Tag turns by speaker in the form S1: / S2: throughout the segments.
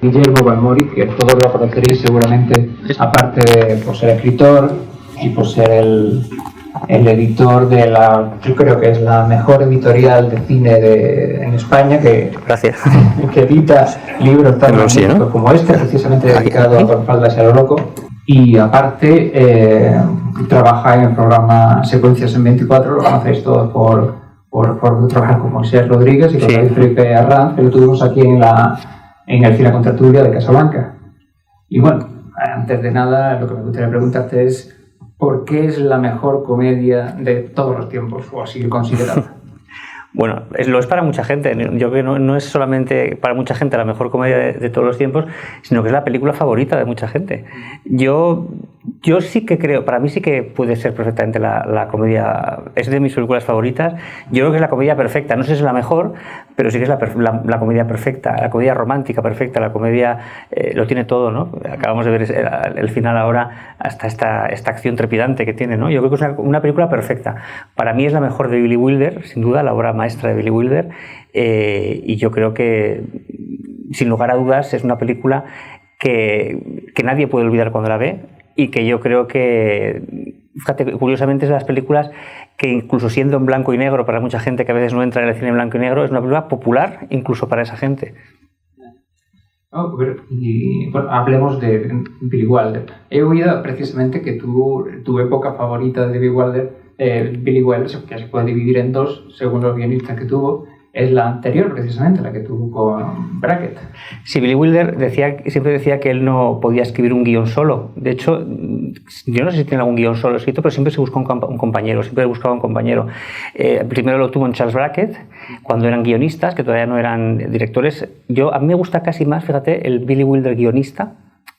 S1: Guillermo Balmori, que todos lo conoceréis seguramente, aparte por ser escritor y por ser el editor de yo creo que es la mejor editorial de cine en España, que edita libros tan magníficos como este, precisamente dedicado a Por faldas y a lo loco. Y aparte trabaja en el programa Secuencias en 24, lo conocéis todos por trabajar con Moisés Rodríguez y con David Felipe Arranz, que lo tuvimos aquí en el Cine Contratulia de Casablanca. Y bueno, antes de nada, lo que me gustaría preguntarte es ¿por qué es la mejor comedia de todos los tiempos, o así considerado?
S2: Bueno, lo es para mucha gente. Yo creo que no es solamente para mucha gente la mejor comedia de todos los tiempos, sino que es la película favorita de mucha gente. Yo sí que creo, para mí sí que puede ser perfectamente la comedia, es de mis películas favoritas. Yo creo que es la comedia perfecta, no sé si es la mejor, pero sí que es la comedia perfecta, la comedia romántica perfecta, la comedia lo tiene todo, ¿no? Acabamos de ver el final ahora, hasta esta acción trepidante que tiene, ¿no? Yo creo que es una película perfecta. Para mí es la mejor de Billy Wilder, sin duda, la obra maestra de Billy Wilder, y yo creo que, sin lugar a dudas, es una película que nadie puede olvidar cuando la ve, y que yo creo que, fíjate, curiosamente es de las películas que, incluso siendo en blanco y negro, para mucha gente que a veces no entra en el cine en blanco y negro, es una película popular incluso para esa gente.
S1: Bueno, hablemos de Billy Wilder. He oído precisamente que tu época favorita de Billy Wilder, que se puede dividir en dos según los guionistas que tuvo, es la anterior, precisamente, la que tuvo con Brackett.
S2: Sí, Billy Wilder siempre decía que él no podía escribir un guión solo. De hecho, yo no sé si tiene algún guión solo escrito, pero siempre se buscó un compañero, siempre buscaba un compañero. Primero lo tuvo en Charles Brackett, cuando eran guionistas, que todavía no eran directores. A mí me gusta casi más, fíjate, el Billy Wilder guionista,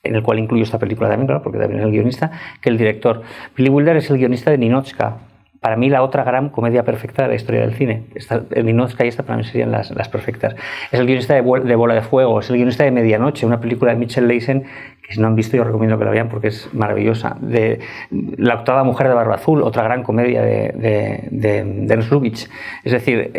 S2: en el cual incluyo esta película también, claro, porque también es el guionista, que el director. Billy Wilder es el guionista de Ninotchka. Para mí, la otra gran comedia perfecta de la historia del cine. Ninotchka y esta para mí serían las perfectas. Es el guionista de Bola de Fuego, es el guionista de Medianoche, una película de Mitchell Leisen que si no han visto yo recomiendo que la vean porque es maravillosa. De La octava mujer de barba azul, otra gran comedia de Ernst Lubitsch. Es decir,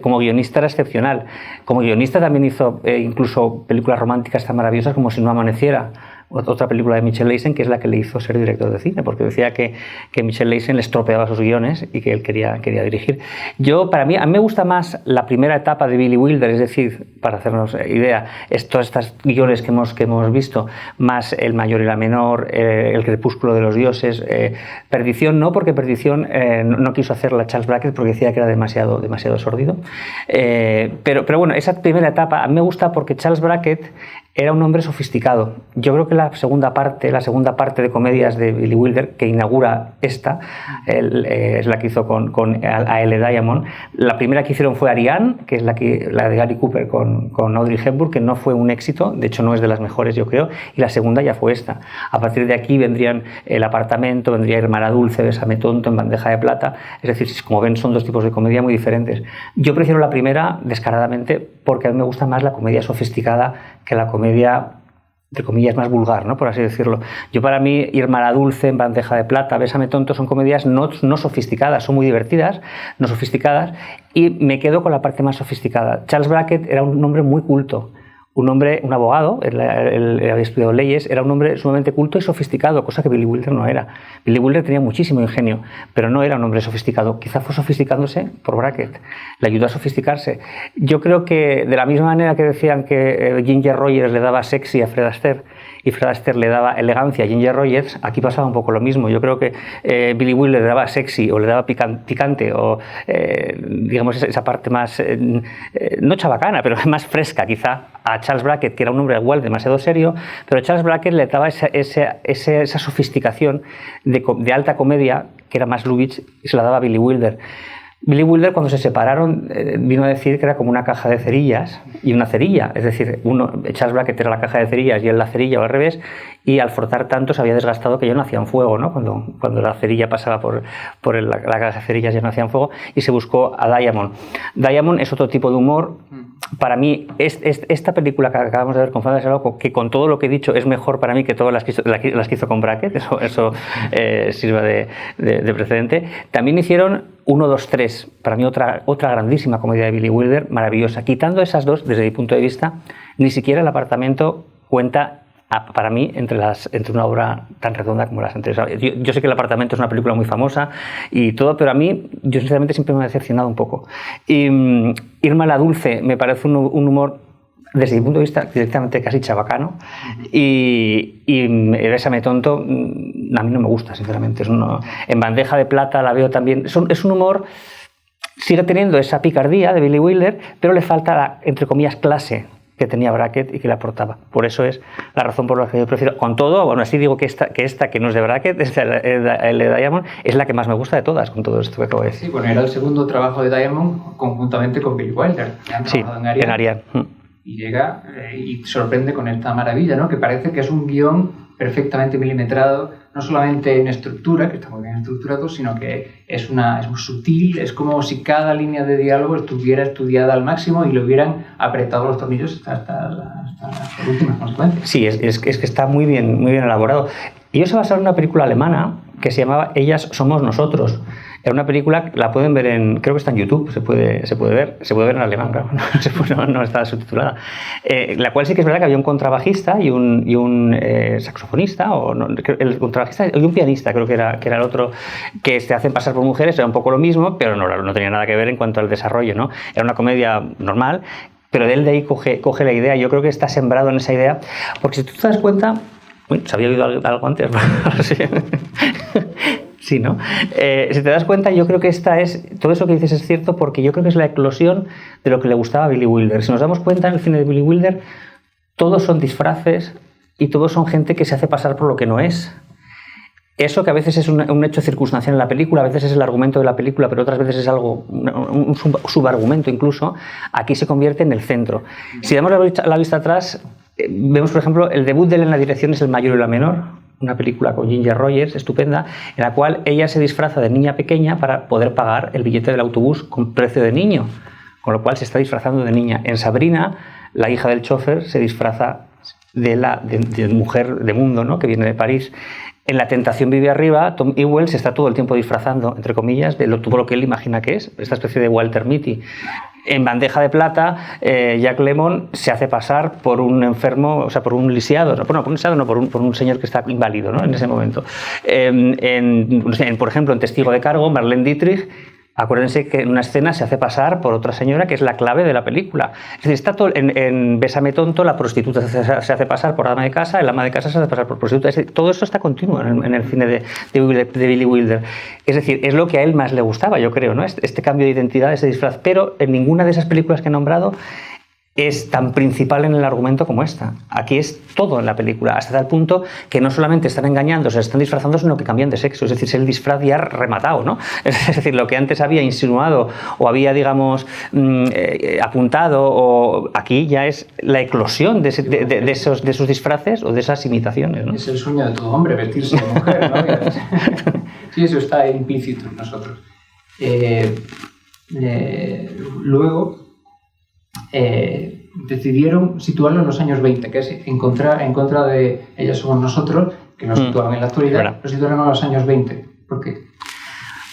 S2: como guionista era excepcional. Como guionista también hizo incluso películas románticas tan maravillosas como Si no amaneciera, otra película de Mitchell Leisen, que es la que le hizo ser director de cine, porque decía que Mitchell Leisen le estropeaba sus guiones y que él quería dirigir. A mí me gusta más la primera etapa de Billy Wilder, es decir, para hacernos idea, todos estos guiones que hemos visto, más El mayor y la menor, El crepúsculo de los dioses, Perdición no, porque Perdición no quiso hacerla Charles Brackett porque decía que era demasiado sórdido. Pero bueno, esa primera etapa a mí me gusta porque Charles Brackett era un hombre sofisticado. Yo creo que la segunda parte de comedias de Billy Wilder, que inaugura esta, es la que hizo con A.L. Diamond. La primera que hicieron fue Ariane, que es la de Gary Cooper con Audrey Hepburn, que no fue un éxito, de hecho no es de las mejores, yo creo, y la segunda ya fue esta. A partir de aquí vendrían El apartamento, vendría Hermana Dulce, Bésame tonto, En bandeja de plata. Es decir, como ven, son dos tipos de comedia muy diferentes. Yo prefiero la primera, descaradamente, porque a mí me gusta más la comedia sofisticada que la comedia, entre comillas, más vulgar, ¿no? Por así decirlo. Para mí, Hermana Dulce, En bandeja de plata, Bésame tonto, son comedias no sofisticadas, son muy divertidas, no sofisticadas, y me quedo con la parte más sofisticada. Charles Brackett era un hombre muy culto, un abogado, él había estudiado leyes, era un hombre sumamente culto y sofisticado, cosa que Billy Wilder no era. Billy Wilder tenía muchísimo ingenio, pero no era un hombre sofisticado. Quizá fue sofisticándose por Brackett, le ayudó a sofisticarse. Yo creo que de la misma manera que decían que Ginger Rogers le daba sexy a Fred Astaire y Fred Astaire le daba elegancia a Ginger Rogers, aquí pasaba un poco lo mismo. Yo creo que Billy Wilder le daba sexy o le daba picante o digamos esa parte más, no chabacana, pero más fresca quizá a Charles Brackett, que era un hombre igual demasiado serio, pero Charles Brackett le daba esa sofisticación de alta comedia que era más Lubitsch, y se la daba a Billy Wilder. Billy Wilder, cuando se separaron, vino a decir que era como una caja de cerillas y una cerilla, es decir, Charles Brackett era la caja de cerillas y él la cerilla o al revés, y al frotar tanto se había desgastado que ya no hacían fuego, ¿no? Cuando la cerilla pasaba por la caja de cerillas ya no hacían fuego, y se buscó a Diamond. Diamond es otro tipo de humor. Para mí, esta película que acabamos de ver con Fantasía Loco, que con todo lo que he dicho es mejor para mí que todas las que hizo con Brackett, eso sirva de precedente. También hicieron 1, 2, 3, para mí otra grandísima comedia de Billy Wilder, maravillosa. Quitando esas dos, desde mi punto de vista, ni siquiera El apartamento cuenta, para mí, entre una obra tan redonda como las anteriores. Yo sé que El apartamento es una película muy famosa y todo, pero a mí, yo sinceramente siempre me ha decepcionado un poco. Y Irma la Dulce me parece un humor, desde mi punto de vista, directamente casi chabacano, y Bésame tonto a mí no me gusta, sinceramente. En Bandeja de plata la veo también. Es un humor, sigue teniendo esa picardía de Billy Wilder, pero le falta entre comillas, clase que tenía Brackett y que le aportaba. Por eso es la razón por la que yo prefiero. Con todo, bueno, así digo que esta que no es de Brackett, es el de Diamond, es la que más me gusta de todas, con todo esto que acabo de decir.
S1: Sí, bueno, era el segundo trabajo de Diamond conjuntamente con Billy Wilder.
S2: Sí, en Ariane.
S1: Y llega y sorprende con esta maravilla, ¿no? Que parece que es un guión perfectamente milimetrado, no solamente en estructura, que está muy bien estructurado, sino que es muy sutil, es como si cada línea de diálogo estuviera estudiada al máximo y le hubieran apretado los tornillos hasta las últimas consecuencias.
S2: Sí, es que está muy bien elaborado. Ellos se basaron en una película alemana que se llamaba Ellas somos nosotros. Era una película, la pueden ver creo que está en YouTube, se puede ver en alemán, claro, no está subtitulada. La cual sí que es verdad que había un contrabajista y un saxofonista, el contrabajista y un pianista, creo que era el otro, que se hacen pasar por mujeres, era un poco lo mismo, pero no tenía nada que ver en cuanto al desarrollo, ¿no? Era una comedia normal, pero él de ahí coge la idea. Yo creo que está sembrado en esa idea, porque si tú te das cuenta, ¿se había oído algo antes? Sí, ¿no? Si te das cuenta, yo creo que todo eso que dices es cierto, porque yo creo que es la eclosión de lo que le gustaba a Billy Wilder. Si nos damos cuenta, en el cine de Billy Wilder, todos son disfraces y todos son gente que se hace pasar por lo que no es. Eso que a veces es un hecho circunstancial en la película, a veces es el argumento de la película, pero otras veces es algo, un subargumento incluso, aquí se convierte en el centro. Si damos la vista atrás, vemos, por ejemplo, el debut de él en la dirección es El mayor y la menor, una película con Ginger Rogers, estupenda, en la cual ella se disfraza de niña pequeña para poder pagar el billete del autobús con precio de niño, con lo cual se está disfrazando de niña. En Sabrina, la hija del chofer se disfraza de mujer de mundo, ¿no?, que viene de París. En La tentación vive arriba, Tom Ewell se está todo el tiempo disfrazando, entre comillas, de todo lo que él imagina que es, esta especie de Walter Mitty. En Bandeja de plata, Jack Lemmon se hace pasar por un enfermo, o sea, por un lisiado, por un señor que está inválido, ¿no?, en ese momento. Por ejemplo, en Testigo de cargo, Marlene Dietrich, acuérdense que en una escena se hace pasar por otra señora que es la clave de la película. Es decir, está todo en Bésame tonto, la prostituta se hace pasar por ama de casa, el ama de casa se hace pasar por prostituta. Es decir, todo esto está continuo en el cine de Billy Wilder. Es decir, es lo que a él más le gustaba, yo creo, ¿no?, este cambio de identidad, ese disfraz. Pero en ninguna de esas películas que he nombrado es tan principal en el argumento como esta. Aquí es todo en la película, hasta tal punto que no solamente están engañando, se están disfrazando, sino que cambian de sexo. Es decir, es el disfraz ya rematado, ¿no? Es decir, lo que antes había insinuado o había, digamos, apuntado, o aquí ya es la eclosión de esos disfraces o de esas imitaciones, ¿no?
S1: Es el sueño de todo hombre, vestirse de mujer, ¿no? Sí, eso está implícito en nosotros. Luego decidieron situarlo en los años 20, que es en contra de Ellas somos nosotros, que nos situaban en la actualidad, lo situaron en los años 20. ¿Por qué?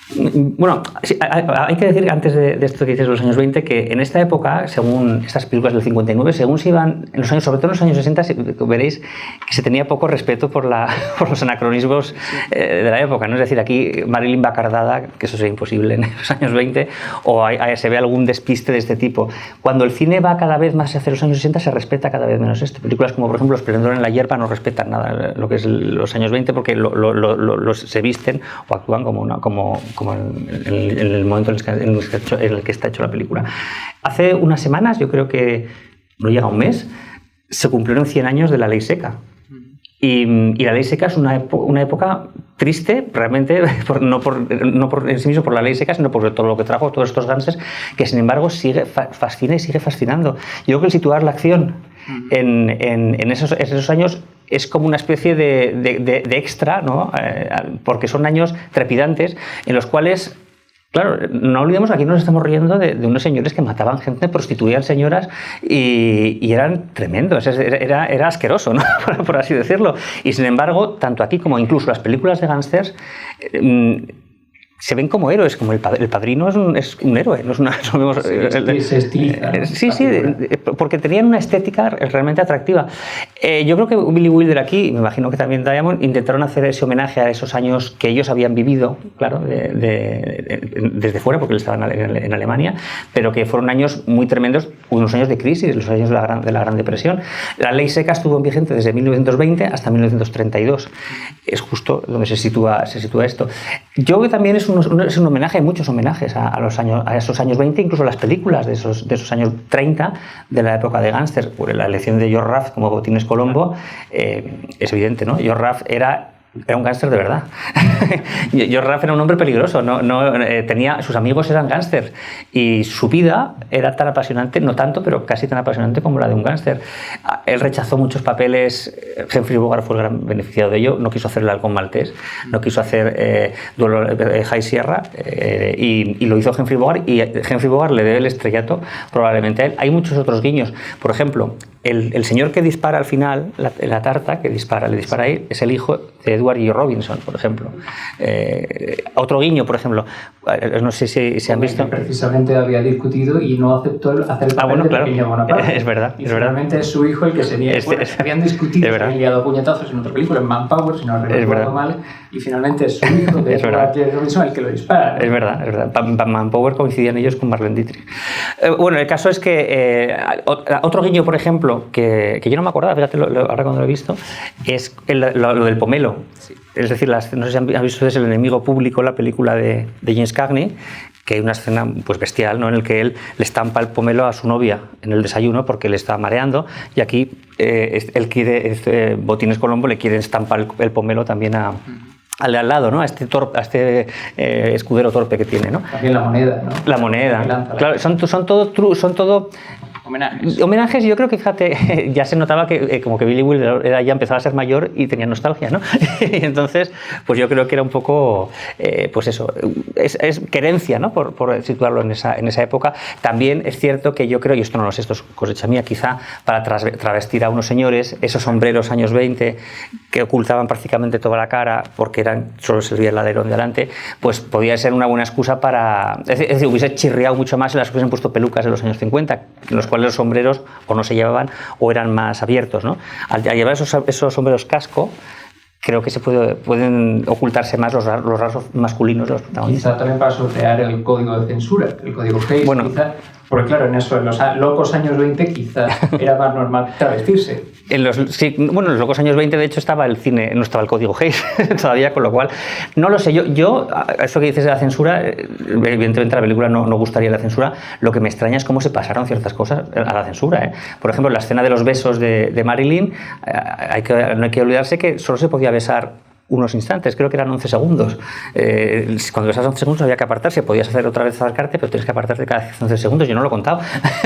S2: Bueno, sí, hay que decir antes de esto que dices de los años 20 que en esta época, según estas películas del 59, según se iban, en los años, sobre todo en los años 60, veréis que se tenía poco respeto por los anacronismos de la época, ¿no? Es decir, aquí Marilyn va cardada, que eso sería imposible en los años 20, o se ve algún despiste de este tipo. Cuando el cine va cada vez más hacia los años 60, se respeta cada vez menos esto. Películas como, por ejemplo, Esplendor en la hierba no respetan nada lo que es los años 20 porque se visten o actúan como en el momento en el que está hecho la película. Hace unas semanas, yo creo que no llega un mes, se cumplieron 100 años de la Ley Seca. Y la Ley Seca es una época triste, realmente, no por en sí mismo por la Ley Seca, sino por todo lo que trajo, todos estos gángsters, que sin embargo fascina y sigue fascinando. Yo creo que el situar la acción en esos años es como una especie de extra, ¿no? Porque son años trepidantes en los cuales, claro, no olvidemos que aquí nos estamos riendo de unos señores que mataban gente, prostituían señoras y eran tremendos, era asqueroso, ¿no? por así decirlo. Y sin embargo, tanto aquí como incluso las películas de gángsters se ven como héroes, como el Padrino es un héroe, no es una...
S1: Se estiliza, ¿no?
S2: Sí, porque tenían una estética realmente atractiva. Yo creo que Billy Wilder aquí, me imagino que también Diamond, intentaron hacer ese homenaje a esos años que ellos habían vivido, claro, desde fuera, porque él estaba en Alemania, pero que fueron años muy tremendos, unos años de crisis, los años de la Gran Depresión. La ley seca estuvo vigente desde 1920 hasta 1932. Es justo donde se sitúa esto. Yo creo que también es un homenaje, hay muchos homenajes a esos años 20, incluso las películas de esos años 30, de la época de gángster. La elección de George Raft como Botines Colombo es evidente, ¿no? George Raft era un gángster de verdad. George Raft era un hombre peligroso, sus amigos eran gángsters y su vida era tan apasionante, no tanto, pero casi tan apasionante como la de un gángster. Él rechazó muchos papeles, Humphrey Bogart fue el gran beneficiado de ello, no quiso hacer El halcón maltés, no quiso hacer High Sierra, y lo hizo Humphrey Bogart, y Humphrey Bogart le debe el estrellato probablemente a él. Hay muchos otros guiños, por ejemplo, el señor que dispara al final, la tarta que le dispara ahí, es el hijo de Edward G. Robinson, por ejemplo. Otro guiño, por ejemplo, no sé si han visto...
S1: Precisamente había discutido y no aceptó hacer el papel de Pequeño Bonaparte.
S2: Es verdad.
S1: Y finalmente es su hijo el que se niega. Habían discutido, se habían liado puñetazos en otra película, en Manpower, si no recuerdo mal, y finalmente es su hijo de Edward G. Robinson el que lo dispara, ¿no?
S2: Es verdad. Manpower coincidían ellos con Marlene Dietrich. Bueno, el caso es que otro guiño, por ejemplo, que yo no me acordaba, fíjate, ahora cuando lo he visto, es lo del pomelo. Sí. Es decir, no sé si han visto ustedes El enemigo público, la película de James Cagney, que hay una escena pues bestial, ¿no?, en el que él le estampa el pomelo a su novia en el desayuno porque le está mareando, y aquí Botines Colombo le quiere estampar el pomelo también al lado, ¿no?, a este escudero torpe que tiene, ¿no?
S1: También la moneda, ¿no?
S2: La moneda. Claro, son todo homenajes. Yo creo que, fíjate, ya se notaba que como que Billy Wilder ya empezaba a ser mayor y tenía nostalgia, ¿no? Y entonces, pues yo creo que era un poco, pues eso, es querencia, ¿no?, por situarlo en esa época. También es cierto que yo creo, y esto no lo sé, esto es cosecha mía, quizá para travestir a unos señores, esos sombreros años 20 que ocultaban prácticamente toda la cara porque solo servía el alerón de delante, pues podía ser una buena excusa para... Es decir, hubiese chirriado mucho más si las hubiesen puesto pelucas en los años 50, en los cuales los sombreros o no se llevaban o eran más abiertos, ¿no? Al llevar esos sombreros casco, creo que pueden ocultarse más los rasgos masculinos de los protagonistas.
S1: Quizá también para sortear el código de censura, el código Hays,
S2: bueno,
S1: quizá, porque claro, en los locos años 20 quizá era más normal travestirse.
S2: En los locos años 20, de hecho, estaba el cine, no estaba el código Hays todavía, con lo cual, no lo sé. Yo eso que dices de la censura, evidentemente la película no gustaría la censura. Lo que me extraña es cómo se pasaron ciertas cosas a la censura, ¿eh? Por ejemplo, la escena de los besos de Marilyn, no hay que olvidarse que solo se podía besar unos instantes, creo que eran 11 segundos. Cuando besabas 11 segundos había que apartarse, podías hacer otra vez acercarte, pero tienes que apartarte cada 11 segundos. Yo no lo he contado,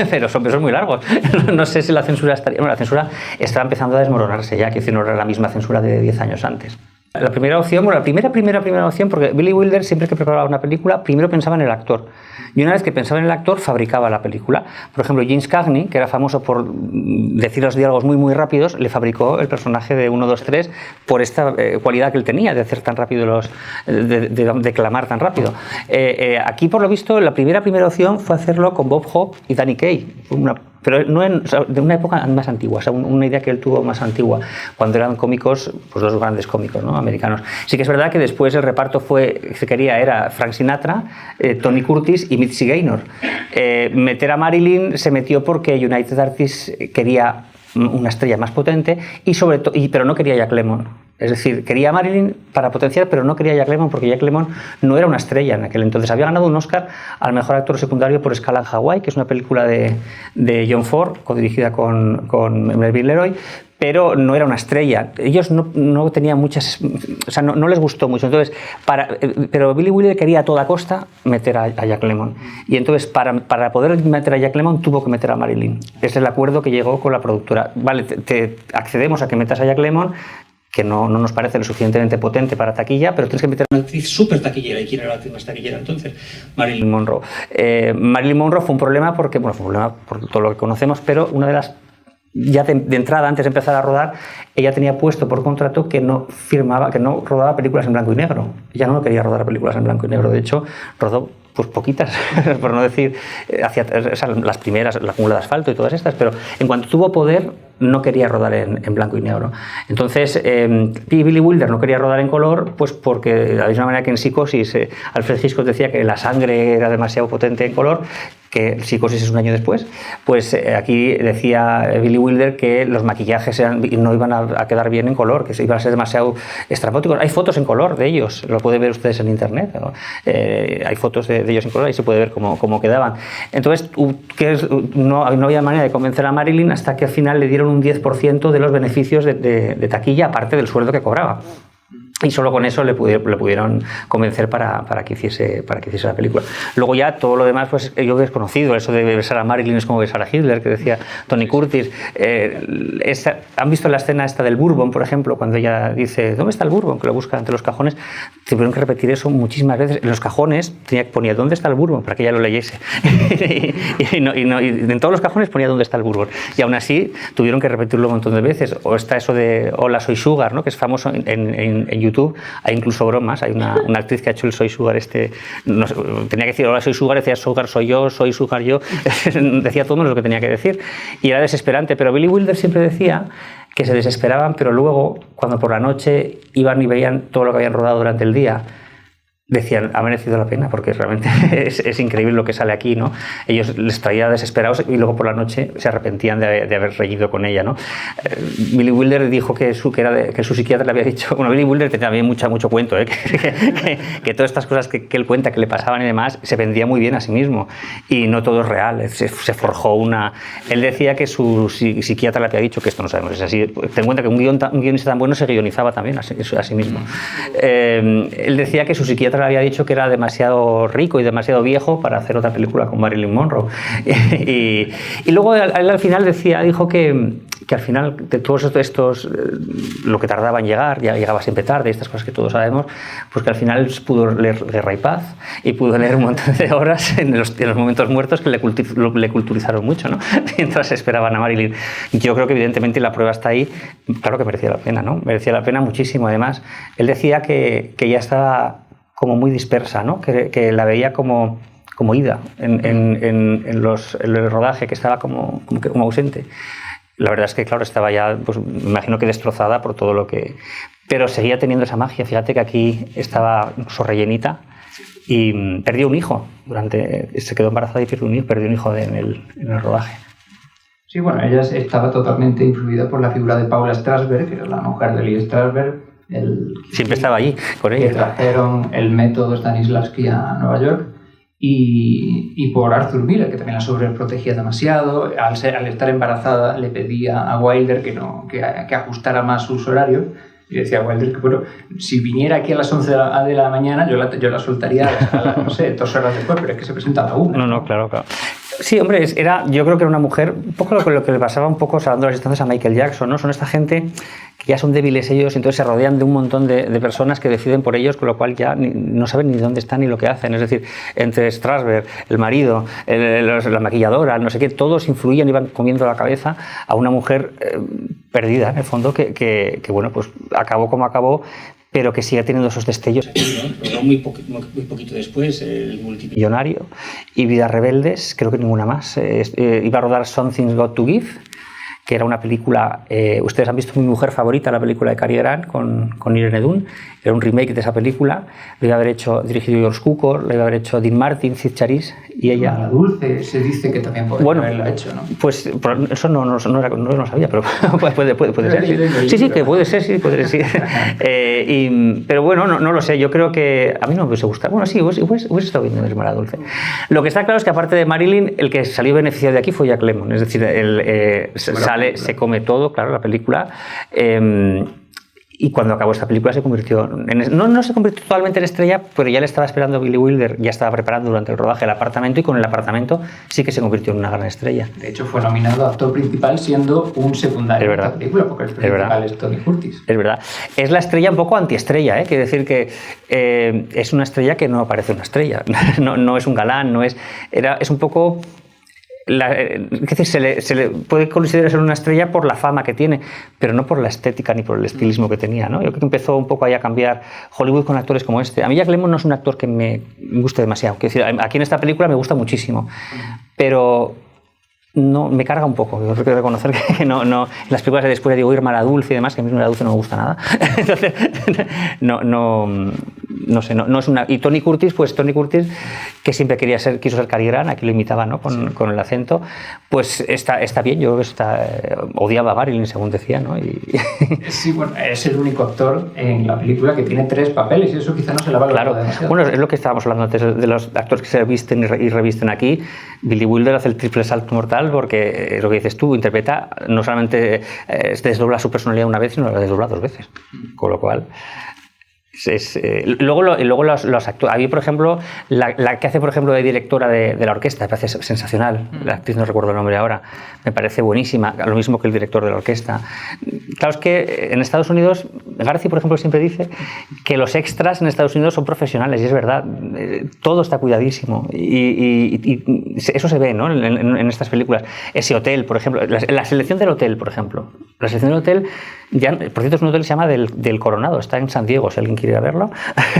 S2: pero son besos muy largos. No sé si la censura estaría... Bueno, la censura estaba empezando a desmoronarse ya, que no era la misma censura de 10 años antes. La primera opción, la primera opción, porque Billy Wilder siempre que preparaba una película, primero pensaba en el actor. Y una vez que pensaba en el actor, fabricaba la película. Por ejemplo, James Cagney, que era famoso por decir los diálogos muy, muy rápidos, le fabricó el personaje de 1, 2, 3 por esta cualidad que él tenía de hacer tan rápido de declamar tan rápido. Aquí, por lo visto, la primera opción fue hacerlo con Bob Hope y Danny Kaye. Pero no de una época más antigua, o sea, una idea que él tuvo más antigua, cuando eran cómicos, pues dos grandes cómicos, ¿no?, americanos. Sí que es verdad que después el reparto era Frank Sinatra, Tony Curtis y Mitzi Gaynor. Meter a Marilyn se metió porque United Artists quería una estrella más potente pero no quería Jack Lemmon. Es decir, quería a Marilyn para potenciar, pero no quería a Jack Lemmon porque Jack Lemmon no era una estrella en aquel entonces. Había ganado un Oscar al mejor actor secundario por Escala en Hawái, que es una película de John Ford, codirigida con Melville Leroy, pero no era una estrella. Ellos no tenían muchas... O sea, no les gustó mucho. Entonces, pero Billy Wilder quería a toda costa meter a Jack Lemmon. Y entonces, para poder meter a Jack Lemmon, tuvo que meter a Marilyn. Ese es el acuerdo que llegó con la productora. Vale, te accedemos a que metas a Jack Lemmon, que no nos parece lo suficientemente potente para taquilla, pero tienes que meter a una actriz súper taquillera. ¿Y quién era la actriz más taquillera entonces? Marilyn Monroe. Marilyn Monroe fue un problema porque, bueno, fue un problema por todo lo que conocemos, pero una de las ya de entrada, antes de empezar a rodar, ella tenía puesto por contrato que no rodaba películas en blanco y negro. Ella no quería rodar películas en blanco y negro. De hecho, rodó pues poquitas, por no decir, las primeras, La jungla de asfalto y todas estas, pero en cuanto tuvo poder, no quería rodar en blanco y negro. Entonces, Billy Wilder no quería rodar en color, pues porque de la misma manera que en Psicosis, Alfred Hitchcock decía que la sangre era demasiado potente en color, que Psicosis es un año después, pues aquí decía Billy Wilder que los maquillajes no iban a quedar bien en color, que iban a ser demasiado estrambóticos. Hay fotos en color de ellos, lo pueden ver ustedes en internet, ¿no? Hay fotos de ellos en color y se puede ver cómo quedaban. Entonces, no había manera de convencer a Marilyn hasta que al final le dieron un 10% de los beneficios de taquilla, aparte del sueldo que cobraba. Y solo con eso le pudieron convencer para que hiciese la película. Luego ya todo lo demás, pues yo he desconocido, eso de besar a Marilyn es como besar a Hitler, que decía Tony Curtis. ¿Han visto la escena esta del Bourbon, por ejemplo, cuando ella dice, ¿dónde está el Bourbon? Que lo busca entre los cajones. Tuvieron que repetir eso muchísimas veces. En los cajones ponía ¿dónde está el Bourbon? Para que ella lo leyese. y en todos los cajones ponía ¿dónde está el Bourbon? Y aún así tuvieron que repetirlo un montón de veces. O está eso de Hola, soy Sugar, ¿no? Que es famoso en YouTube. Hay incluso bromas, hay una actriz que ha hecho el Soy Sugar no sé, tenía que decir Hola soy Sugar, decía Sugar soy yo, soy Sugar yo, decía todo menos lo que tenía que decir y era desesperante, pero Billy Wilder siempre decía que se desesperaban, pero luego cuando por la noche iban y veían todo lo que habían rodado durante el día, decían, ha merecido la pena, porque realmente es increíble lo que sale aquí, ¿no? Ellos les traía desesperados y luego por la noche se arrepentían de haber reído con ella, ¿no? Billy Wilder dijo que su psiquiatra le había dicho, bueno, Billy Wilder tenía también mucho cuento, que todas estas cosas que él cuenta que le pasaban y demás, se vendía muy bien a sí mismo y no todo es real, se forjó Él decía que su psiquiatra le había dicho, que esto no sabemos, es así, ten en cuenta que un guionista tan bueno se guionizaba también a sí mismo. Él decía que su psiquiatra le había dicho que era demasiado rico y demasiado viejo para hacer otra película con Marilyn Monroe. y luego él al final dijo que al final de todos estos, lo que tardaba en llegar, ya llegaba siempre tarde, estas cosas que todos sabemos, pues que al final pudo leer Guerra y Paz y pudo leer un montón de horas en los momentos muertos que le culturizaron mucho, ¿no? Mientras esperaban a Marilyn. Yo creo que evidentemente la prueba está ahí, claro que merecía la pena, ¿no? Merecía la pena muchísimo. Además, él decía que ya estaba como muy dispersa, ¿no? Que la veía como ida en el rodaje, que estaba como ausente. La verdad es que, claro, estaba ya, pues me imagino que destrozada por todo lo que... Pero seguía teniendo esa magia. Fíjate que aquí estaba rellenita y perdió un hijo. Se quedó embarazada y perdió un hijo en el rodaje.
S1: Sí, bueno, ella estaba totalmente influida por la figura de Paula Strasberg, que era la mujer de Lee Strasberg.
S2: Siempre estaba allí con ella.
S1: Que trajeron el método Stanislavski a Nueva York. Y por Arthur Miller, que también la sobreprotegía demasiado. Al estar embarazada le pedía a Wilder que ajustara más sus horarios. Y decía a Wilder que, bueno, si viniera aquí a las 11 de la mañana, yo la soltaría no sé, 2 horas después, pero es que se presenta a la 1.
S2: No, claro. Sí, hombre, yo creo que era una mujer, un poco lo que le pasaba un poco, salvando las distancias, a Michael Jackson, ¿no? Son esta gente que ya son débiles ellos, entonces se rodean de un montón de personas que deciden por ellos, con lo cual ya no saben ni dónde están ni lo que hacen. Es decir, entre Strasberg, el marido, la maquilladora, no sé qué, todos influían y iban comiendo la cabeza a una mujer perdida, en el fondo, que bueno, pues acabó como acabó, pero que sigue teniendo esos destellos. Muy poquito después, el multimillonario y Vidas Rebeldes, creo que ninguna más. Iba a rodar Something's Got to Give, que era una película, ustedes han visto Mi mujer favorita, la película de Cary Grant con Irene Dunne, era un remake de esa película, lo iba a haber dirigido George Cukor, lo iba a haber hecho Dean Martin, Cid Charisse y ella.
S1: La Dulce se dice que también podría haberla hecho, ¿no?
S2: Pues eso no lo sabía, pero puede ser. Sí, que puede ser. Pero bueno, no lo sé, yo creo que a mí no me hubiese gustado. Bueno, sí, hubiese estado bien de La Dulce. Lo que está claro es que aparte de Marilyn, el que salió beneficiado de aquí fue Jack Lemmon, es decir, se come todo, claro, la película. Y cuando acabó esta película se convirtió no se convirtió totalmente en estrella, pero ya le estaba esperando Billy Wilder, ya estaba preparando durante el rodaje el apartamento, y con el apartamento sí que se convirtió en una gran estrella.
S1: De hecho, fue nominado a actor principal siendo un secundario en esta película, porque el principal es Tony Curtis.
S2: Es verdad. Es la estrella un poco antiestrella, ¿eh? Quiere decir que es una estrella que no parece una estrella. no es un galán, es un poco... Es decir, se le puede considerar ser una estrella por la fama que tiene, pero no por la estética ni por el estilismo que tenía, ¿no? Yo creo que empezó un poco ahí a cambiar Hollywood con actores como este. A mí Jack Lemmon no es un actor que me guste demasiado. Quiero decir, aquí en esta película me gusta muchísimo, pero no, me carga un poco. Yo tengo que reconocer que no, en las películas de después digo Irma la Dulce y demás, que a mí la Dulce no me gusta nada. Entonces, no sé, no es una... Y Tony Curtis, que siempre quiso ser Cary Grant, aquí lo imitaba, ¿no? Con el acento, pues está bien. Yo odiaba a Marilyn, según decía, ¿no?
S1: Sí, bueno, es el único actor en la película que tiene 3 papeles y eso quizá no se la valora
S2: claro.
S1: demasiado.
S2: Bueno, es lo que estábamos hablando antes de los actores que se visten y revisten aquí. Billy Wilder hace el triple salto mortal porque, lo que dices tú, interpreta, no solamente desdobla su personalidad una vez, sino la desdobla 2 veces. Con lo cual... luego los actores. Había, por ejemplo, la que hace, por ejemplo, de directora de la orquesta, me parece sensacional. La actriz no recuerdo el nombre ahora, me parece buenísima, lo mismo que el director de la orquesta. Claro, es que en Estados Unidos, Garci, por ejemplo, siempre dice que los extras en Estados Unidos son profesionales, y es verdad, todo está cuidadísimo, y eso se ve, ¿no? en estas películas. Ese hotel, por ejemplo, la selección del hotel, por ejemplo. La selección del hotel, ya, por cierto, es un hotel que se llama del Coronado, está en San Diego, si alguien quiere ir a verlo.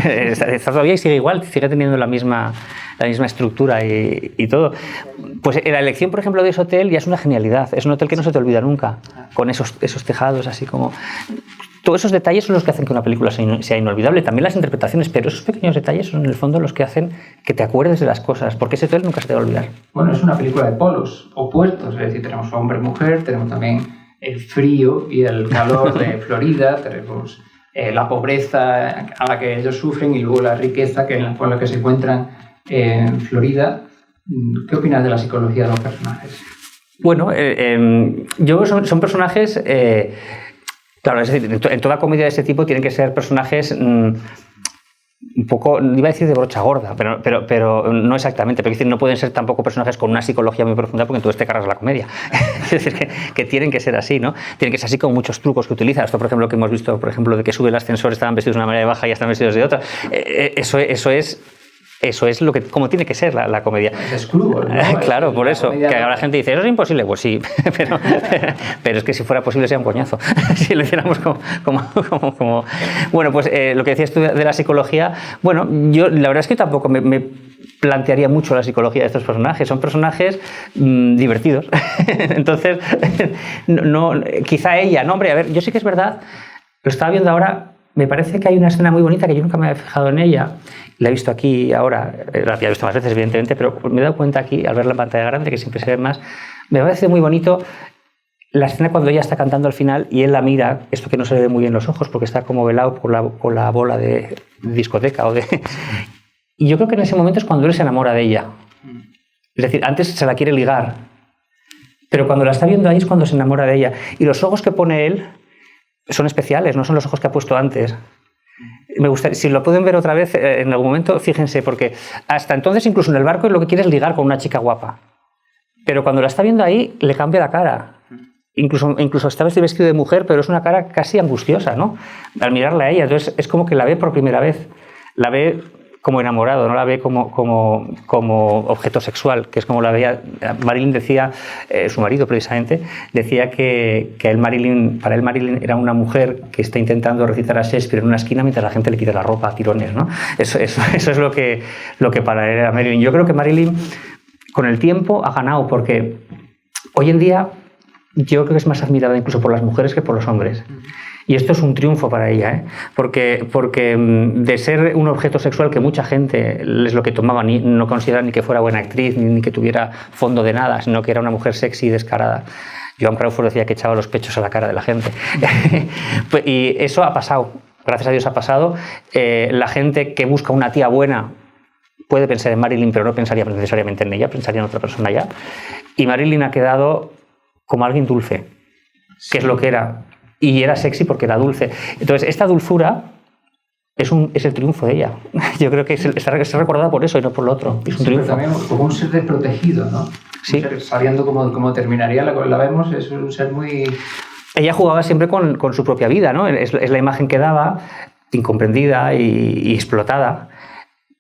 S2: Está todavía y sigue igual, sigue teniendo la misma estructura y todo. Pues la elección, por ejemplo, de ese hotel ya es una genialidad. Es un hotel que no se te olvida nunca, con esos tejados así como... Todos esos detalles son los que hacen que una película sea inolvidable. También las interpretaciones, pero esos pequeños detalles son en el fondo los que hacen que te acuerdes de las cosas, porque ese hotel nunca se te va a olvidar.
S1: Bueno, es una película de polos opuestos, es decir, tenemos hombre y mujer, tenemos también el frío y el calor de Florida, tenemos la pobreza a la que ellos sufren y luego la riqueza con la que se encuentran en Florida. ¿Qué opinas de la psicología de los personajes?
S2: Bueno, son personajes... claro, es decir, en toda comedia de ese tipo tienen que ser personajes un poco, iba a decir de brocha gorda, pero no exactamente, pero no pueden ser tampoco personajes con una psicología muy profunda porque entonces te cargas la comedia. Es decir, que tienen que ser así, ¿no? Tienen que ser así con muchos trucos que utilizan. Esto, por ejemplo, que hemos visto, por ejemplo, de que sube el ascensor, estaban vestidos de una manera baja y ya están vestidos de otra. Eso es lo que, como tiene que ser la comedia.
S1: Es crudo, ¿no?
S2: Claro, por eso. Que ahora la gente dice, ¿eso es imposible? Pues sí, pero es que si fuera posible sería un coñazo. Si lo hiciéramos como... Bueno, pues lo que decías tú de la psicología, bueno, yo la verdad es que tampoco me plantearía mucho la psicología de estos personajes. Son personajes divertidos. Entonces, quizá ella, no, hombre, a ver, yo sí que es verdad, lo estaba viendo ahora. Me parece que hay una escena muy bonita que yo nunca me había fijado en ella. La he visto aquí ahora, la había visto más veces, evidentemente, pero me he dado cuenta aquí, al verla en pantalla grande, que siempre se ve más. Me parece muy bonito la escena cuando ella está cantando al final y él la mira, esto que no se le ve muy bien los ojos porque está como velado por la bola de discoteca. Y yo creo que en ese momento es cuando él se enamora de ella. Es decir, antes se la quiere ligar, pero cuando la está viendo ahí es cuando se enamora de ella. Y los ojos que pone él son especiales, no son los ojos que ha puesto antes. Me gustaría, si lo pueden ver otra vez en algún momento, fíjense, porque hasta entonces incluso en el barco lo que quiere es ligar con una chica guapa, pero cuando la está viendo ahí le cambia la cara. Incluso está vestido de mujer, pero es una cara casi angustiosa, ¿no? Al mirarla a ella, entonces es como que la ve por primera vez, la ve como enamorado, no la ve como objeto sexual, que es como la veía. Marilyn decía, su marido precisamente, decía que para él Marilyn era una mujer que está intentando recitar a Shakespeare en una esquina mientras la gente le quita la ropa a tirones, ¿no? Eso es lo que para él era Marilyn. Yo creo que Marilyn con el tiempo ha ganado, porque hoy en día yo creo que es más admirada incluso por las mujeres que por los hombres. Y esto es un triunfo para ella, porque de ser un objeto sexual que mucha gente es lo que tomaba, no consideraba ni que fuera buena actriz, ni que tuviera fondo de nada, sino que era una mujer sexy y descarada. Joan Crawford decía que echaba los pechos a la cara de la gente. Y eso ha pasado, gracias a Dios ha pasado. La gente que busca una tía buena puede pensar en Marilyn, pero no pensaría necesariamente en ella, pensaría en otra persona ya. Y Marilyn ha quedado como alguien dulce, que es lo que era. Y era sexy porque era dulce. Entonces, esta dulzura es el triunfo de ella. Yo creo que está recordada por eso y no por lo otro. Es un triunfo.
S1: Pero también como un ser desprotegido, ¿no?
S2: Sí.
S1: Sabiendo cómo terminaría, la vemos, es un ser muy...
S2: Ella jugaba siempre con su propia vida, ¿no? Es la imagen que daba, incomprendida y explotada.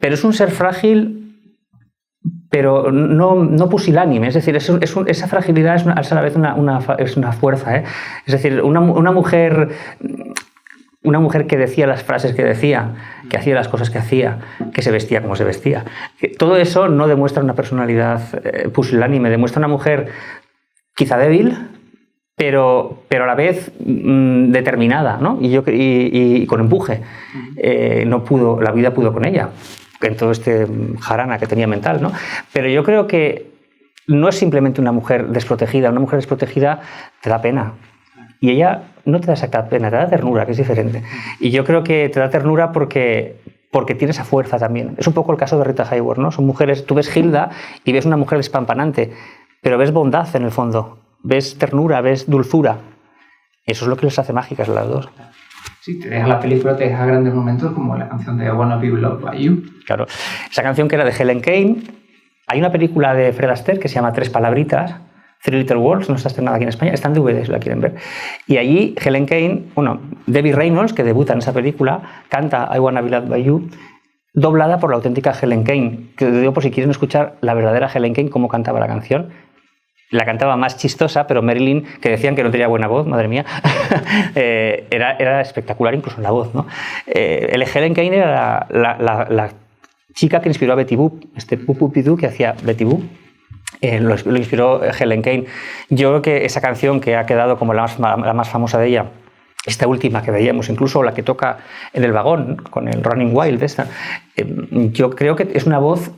S2: Pero es un ser frágil pero no pusilánime, es decir, esa fragilidad es a la vez una fuerza, ¿eh? Es decir, una mujer que decía las frases que decía, que hacía las cosas que hacía, que se vestía como se vestía. Todo eso no demuestra una personalidad pusilánime, demuestra una mujer quizá débil, pero a la vez determinada, ¿no? Y con empuje. La vida pudo con ella, en todo este jarana que tenía mental, ¿no? Pero yo creo que no es simplemente una mujer desprotegida. Una mujer desprotegida te da pena. Y ella no te da exacta pena, te da ternura, que es diferente. Y yo creo que te da ternura porque tiene esa fuerza también. Es un poco el caso de Rita Hayworth, ¿no? Son mujeres, tú ves Hilda y ves una mujer despampanante, pero ves bondad en el fondo, ves ternura, ves dulzura. Eso es lo que les hace mágicas a las dos.
S1: Sí, te deja la película, te deja grandes momentos como la canción de I Wanna Be Loved by You.
S2: Claro, esa canción que era de Helen Kane. Hay una película de Fred Astaire que se llama Tres palabritas, Three Little Words, no está estrenada aquí en España, está en DVD si la quieren ver. Y allí Helen Kane, Debbie Reynolds, que debuta en esa película, canta I Wanna Be Loved by You, doblada por la auténtica Helen Kane, que os digo por si quieren escuchar la verdadera Helen Kane, cómo cantaba la canción. La cantaba más chistosa, pero Marilyn, que decían que no tenía buena voz, madre mía, era espectacular incluso en la voz, ¿no? Helen Kane era la chica que inspiró a Betty Boop, este Pupupidú que hacía Betty Boop. Lo inspiró Helen Kane. Yo creo que esa canción que ha quedado como la más famosa de ella, esta última que veíamos, incluso la que toca en el vagón con el Running Wild, yo creo que es una voz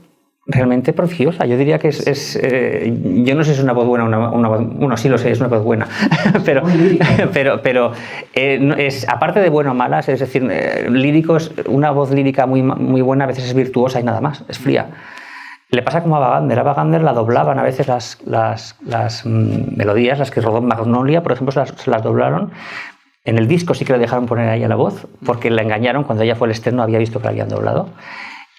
S2: realmente prodigiosa. Yo diría que yo no sé si es una voz buena, sí lo sé, es una voz buena, pero aparte de buena o mala, es decir, una voz lírica muy, muy buena a veces es virtuosa y nada más, es fría. Le pasa como a Ava Gardner la doblaban a veces las melodías, las que rodó Magnolia, por ejemplo, se las doblaron. En el disco sí que le dejaron poner a ella la voz, porque la engañaron cuando ella fue al estreno, había visto que la habían doblado.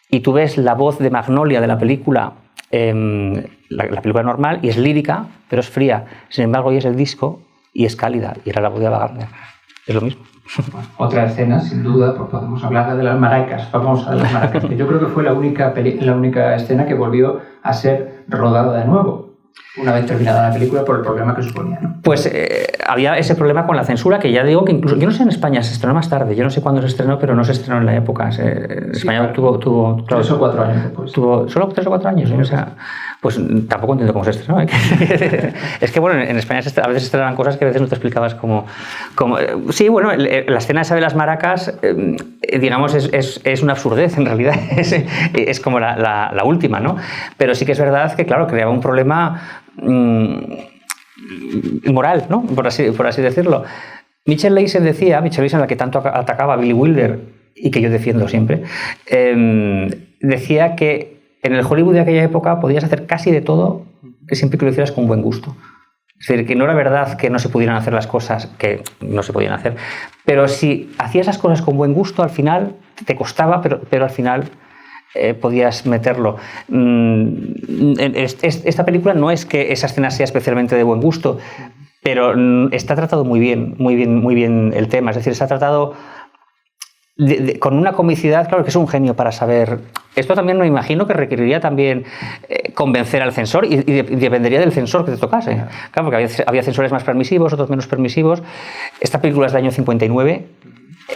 S2: Y tú ves la voz de Magnolia de la película, la película normal, y es lírica, pero es fría. Sin embargo, hoy es el disco y es cálida, y era la voz de Ava Gardner. Es lo mismo.
S1: Bueno, otra escena, sin duda, pues podemos hablar de las maracas, famosa de las maracas, que yo creo que fue la única escena que volvió a ser rodada de nuevo, una vez terminada la película, por el problema que suponía, ¿no?
S2: Pues había ese problema con la censura, que ya digo que incluso, yo no sé en España, se estrenó más tarde, yo no sé cuándo se estrenó, pero no se estrenó en la época. España tuvo
S1: 3 o 4 años después.
S2: Tuvo solo 3 o 4 años, ¿no? O sea, pues tampoco entiendo cómo se estrenó. Es que bueno, en España a veces estrenan cosas que a veces no te explicabas cómo. Sí, bueno, la escena esa de las maracas, digamos, es una absurdez en realidad, es como la última, ¿no? Pero sí que es verdad que, claro, creaba un problema moral, ¿no? Por así decirlo. Michelle Leisen, la que tanto atacaba a Billy Wilder y que yo defiendo siempre, decía que en el Hollywood de aquella época podías hacer casi de todo, que siempre que lo hicieras con buen gusto. Es decir, que no era verdad que no se pudieran hacer las cosas, que no se podían hacer, pero si hacías esas cosas con buen gusto, al final te costaba, pero al final podías meterlo. Esta película no es que esa escena sea especialmente de buen gusto, pero está tratado muy bien el tema. Es decir, está tratado con una comicidad, claro que es un genio para saber. Esto también me imagino que requeriría también convencer al censor y dependería del censor que te tocase. Claro, porque había censores más permisivos, otros menos permisivos. Esta película es del año 59.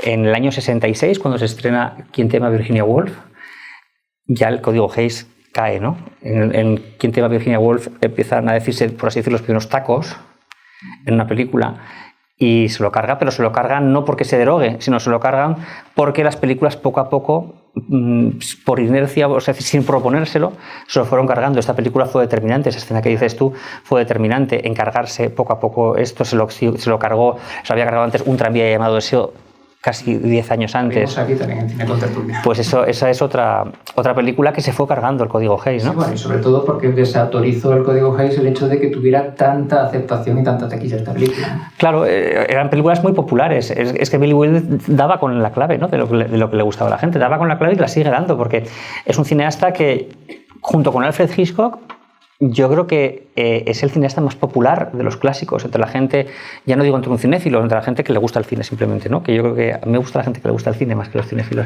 S2: En el año 66, cuando se estrena Quien tema a Virginia Woolf, ya el código Hays cae, ¿no? En Quien tema a Virginia Woolf empiezan a decirse, por así decirlo, los primeros tacos en una película. Y se lo carga, pero se lo cargan no porque se derogue, sino se lo cargan porque las películas poco a poco, por inercia, o sea, sin proponérselo, se lo fueron cargando. Esta película fue determinante, esa escena que dices tú fue determinante en cargarse poco a poco esto. Se lo cargó, se lo había cargado antes un tranvía llamado Deseo, casi 10 años antes.
S1: Aquí también en Cine con Tertulia.
S2: Pues esa es otra película que se fue cargando el código Hays, ¿no?
S1: Sí, bueno, y sobre todo porque desautorizó el código Hays el hecho de que tuviera tanta aceptación y tanta taquilla esta película.
S2: Claro, eran películas muy populares. Es que Billy Wilder daba con la clave, ¿no? de lo que le gustaba a la gente. Daba con la clave y la sigue dando, porque es un cineasta que, junto con Alfred Hitchcock, yo creo que es el cineasta más popular de los clásicos entre la gente, ya no digo entre un cinéfilo, entre la gente que le gusta el cine simplemente, ¿no? Que yo creo que a mí me gusta la gente que le gusta el cine más que los cinéfilos.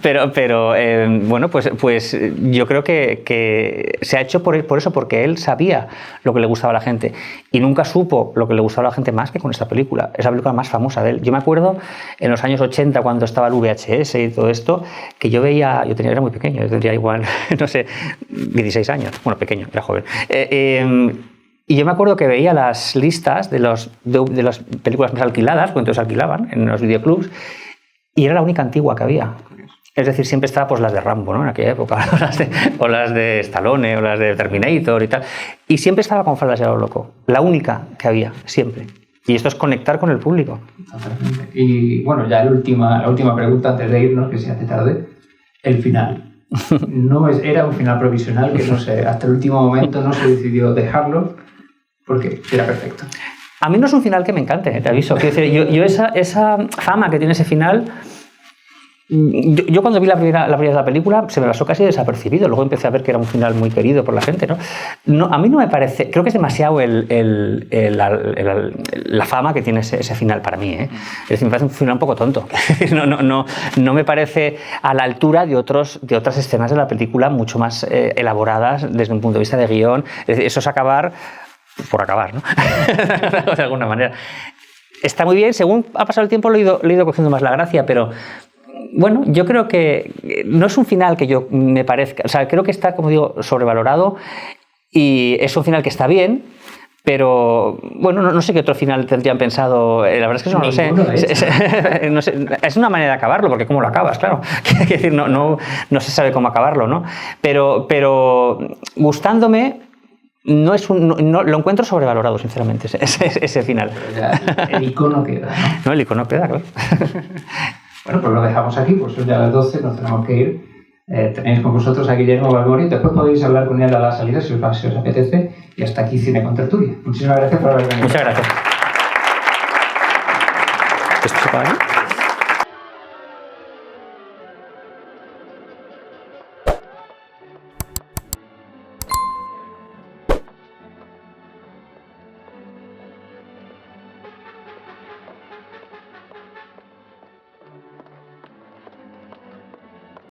S2: pero bueno, pues yo creo que se ha hecho por eso, porque él sabía lo que le gustaba a la gente y nunca supo lo que le gustaba a la gente más que con esta película. Es la película más famosa de él. Yo me acuerdo en los años 80, cuando estaba el VHS y todo esto, que yo veía, era muy pequeño, yo tendría igual, no sé, 16 años. Bueno, pequeño, era joven. Y yo me acuerdo que veía las listas de las películas más alquiladas, porque entonces alquilaban en los videoclubs, y era la única antigua que había. Es decir, siempre estaba pues las de Rambo, ¿no? En aquella época, o las de Stallone, o las de Terminator y tal. Y siempre estaba con Faldas y a lo loco. La única que había, siempre. Y esto es conectar con el público.
S1: Totalmente. Y bueno, ya la última pregunta antes de irnos, que se hace tarde. El final. Era un final provisional que no sé, hasta el último momento no se decidió dejarlo porque era perfecto.
S2: A mí no es un final que me encante, te aviso. Quiero decir, yo esa fama que tiene ese final, yo cuando vi la primera de la película se me pasó casi desapercibido. Luego empecé a ver que era un final muy querido por la gente, ¿no? A mí no me parece, creo que es demasiado la fama que tiene ese final para mí, ¿eh? Es decir, me parece un final un poco tonto. No me parece a la altura de otras escenas de la película mucho más elaboradas desde un punto de vista de guión. Es decir, eso es acabar por acabar, ¿no? De alguna manera. Está muy bien, según ha pasado el tiempo le he ido cogiendo más la gracia, pero bueno, yo creo que no es un final que yo me parezca, o sea, creo que está, como digo, sobrevalorado y es un final que está bien, pero bueno, no sé qué otro final tendrían pensado, la verdad es que eso no lo sé. No sé. Es una manera de acabarlo, porque ¿cómo lo acabas? Claro, es decir, no se sabe cómo acabarlo, ¿no? Pero gustándome, no lo encuentro sobrevalorado, sinceramente, ese final.
S1: El icono queda, ¿no?
S2: No, el icono queda, claro.
S1: Bueno, pues lo dejamos aquí, pues son ya las 12, nos tenemos que ir. Tenéis con vosotros a Guillermo Balboni, después podéis hablar con él a la salida si os apetece, y hasta aquí Cine con Tertulia. Muchísimas gracias por haber venido.
S2: Muchas gracias. ¿Esto se paga, no?